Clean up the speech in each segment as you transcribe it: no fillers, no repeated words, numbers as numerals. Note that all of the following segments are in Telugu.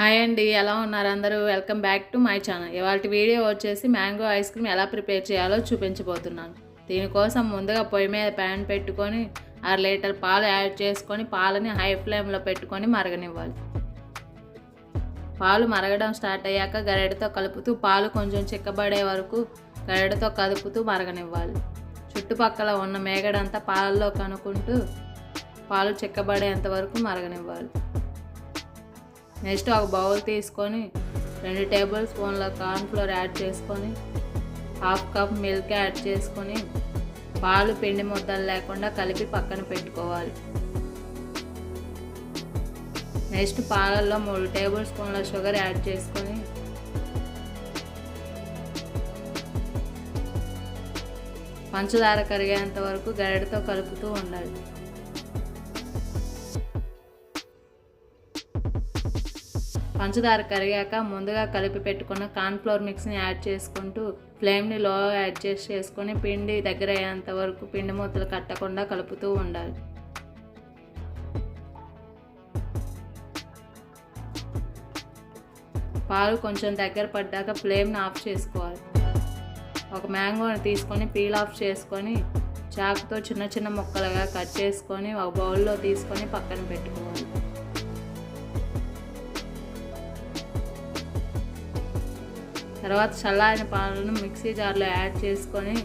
హాయ్ అండి, ఎలా ఉన్నారు అందరూ? Welcome back to my channel. ఇవాళ వీడియో వచ్చేసి మ్యాంగో ఐస్ క్రీమ్ ఎలా ప్రిపేర్ చేయాలో చూపించబోతున్నాను. దీనికోసం ముందుగా పొయ్యి మీద ప్యాన్ పెట్టుకొని 1/2 లీటర్ పాలు యాడ్ చేసుకొని పాలని హై ఫ్లేమ్లో పెట్టుకొని మరగనివ్వాలి. పాలు మరగడం స్టార్ట్ అయ్యాక గరిటెతో కలుపుతూ పాలు కొంచెం చిక్కబడే వరకు గరిటెతో కదుపుతూ మరగనివ్వాలి. చుట్టుపక్కల ఉన్న మేగడంతా పాలల్లో కనుక్కుంటూ పాలు చిక్కబడేంత వరకు మరగనివ్వాలి. నెక్స్ట్ ఒక బౌల్ తీసుకొని 2 టేబుల్ స్పూన్ల కార్న్ఫ్లోర్ యాడ్ చేసుకొని 1/2 కప్ మిల్క్ యాడ్ చేసుకొని పాలు పిండి ముద్దలు లేకుండా కలిపి పక్కన పెట్టుకోవాలి. నెక్స్ట్ పాలల్లో 3 టేబుల్ స్పూన్ల షుగర్ యాడ్ చేసుకొని పంచదార కరిగేంత వరకు గరిటెతో కలుపుతూ ఉండాలి. పంచదార కరిగాక ముందుగా కలిపి పెట్టుకున్న కార్న్ఫ్లోర్ మిక్స్ని యాడ్ చేసుకుంటూ ఫ్లేమ్ని లో అడ్జస్ట్ చేసుకొని పిండి దగ్గర అయ్యేంత వరకు పిండి ముద్దలు కట్టకుండా కలుపుతూ ఉండాలి. పాలు కొంచెం దగ్గర పడ్డాక ఫ్లేమ్ని ఆఫ్ చేసుకోవాలి. ఒక మ్యాంగోని తీసుకొని పీల్ ఆఫ్ చేసుకొని చాకుతో చిన్న చిన్న ముక్కలుగా కట్ చేసుకొని ఒక బౌల్లో తీసుకొని పక్కన పెట్టుకోవాలి. తర్వాత చల్లారిన పాలను మిక్సీ జార్లో యాడ్ చేసుకొని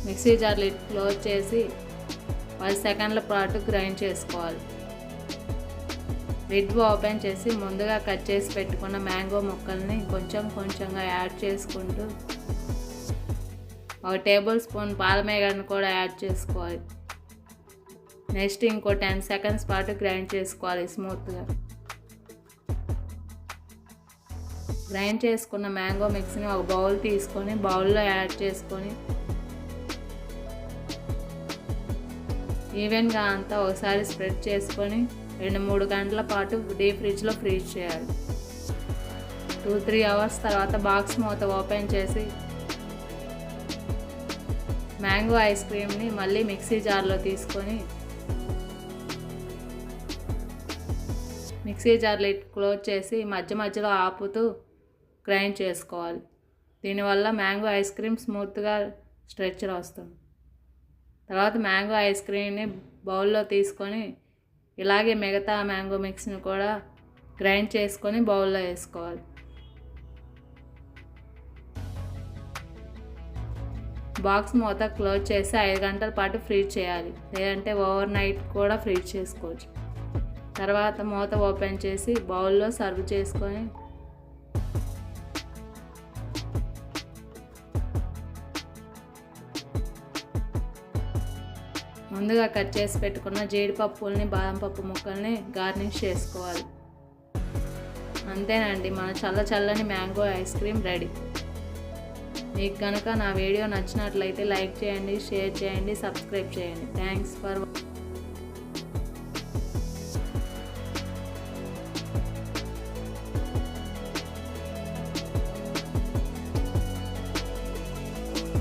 మిక్సీ జార్ లిడ్ క్లోజ్ చేసి 10 సెకండ్ల పాటు గ్రైండ్ చేసుకోవాలి. లిడ్ ఓపెన్ చేసి ముందుగా కట్ చేసి పెట్టుకున్న మ్యాంగో ముక్కల్ని కొంచెం కొంచెంగా యాడ్ చేసుకుంటూ 1 టేబుల్ స్పూన్ పాలమేగడను కూడా యాడ్ చేసుకోవాలి. నెక్స్ట్ ఇంకో 10 సెకండ్స్ పాటు గ్రైండ్ చేసుకోవాలి స్మూత్గా. గ్రైండ్ చేసుకున్న మ్యాంగో మిక్స్ని ఒక బౌల్ తీసుకొని బౌల్లో యాడ్ చేసుకొని ఈవెన్గా అంతా ఒకసారి స్ప్రెడ్ చేసుకొని 2-3 గంటల పాటు డీప్ ఫ్రిడ్జ్లో ఫ్రీజ్ చేయాలి. 2-3 అవర్స్ తర్వాత బాక్స్ మూత ఓపెన్ చేసి మ్యాంగో ఐస్ క్రీమ్ని మళ్ళీ మిక్సీ జార్లో తీసుకొని మిక్సీ జార్ లిడ్ క్లోజ్ చేసి మధ్య మధ్యలో ఆపుతూ గ్రైండ్ చేసుకోవాలి. దీనివల్ల మ్యాంగో ఐస్ క్రీమ్ స్మూత్గా స్ట్రెచర్ వస్తుంది. తర్వాత మ్యాంగో ఐస్ క్రీమ్ని బౌల్లో తీసుకొని ఇలాగే మిగతా మ్యాంగో మిక్స్ని కూడా గ్రైండ్ చేసుకొని బౌల్లో వేసుకోవాలి. బాక్స్ మూత క్లోజ్ చేసి 5 గంటల పాటు ఫ్రీజ్ చేయాలి, లేదంటే ఓవర్ నైట్ కూడా ఫ్రీజ్ చేసుకోవచ్చు. తర్వాత మూత ఓపెన్ చేసి బౌల్లో సర్వ్ చేసుకొని ముందుగా కట్ చేసి పెట్టుకున్న జీడిపప్పుల్ని బాదం పప్పు ముక్కల్ని గార్నిష్ చేసుకోవాలి. అంతేనండి, మన చల్లని మ్యాంగో ఐస్ క్రీమ్ రెడీ. మీకు కనుక నా వీడియో నచ్చినట్లయితే లైక్ చేయండి, షేర్ చేయండి, సబ్స్క్రైబ్ చేయండి. Thanks for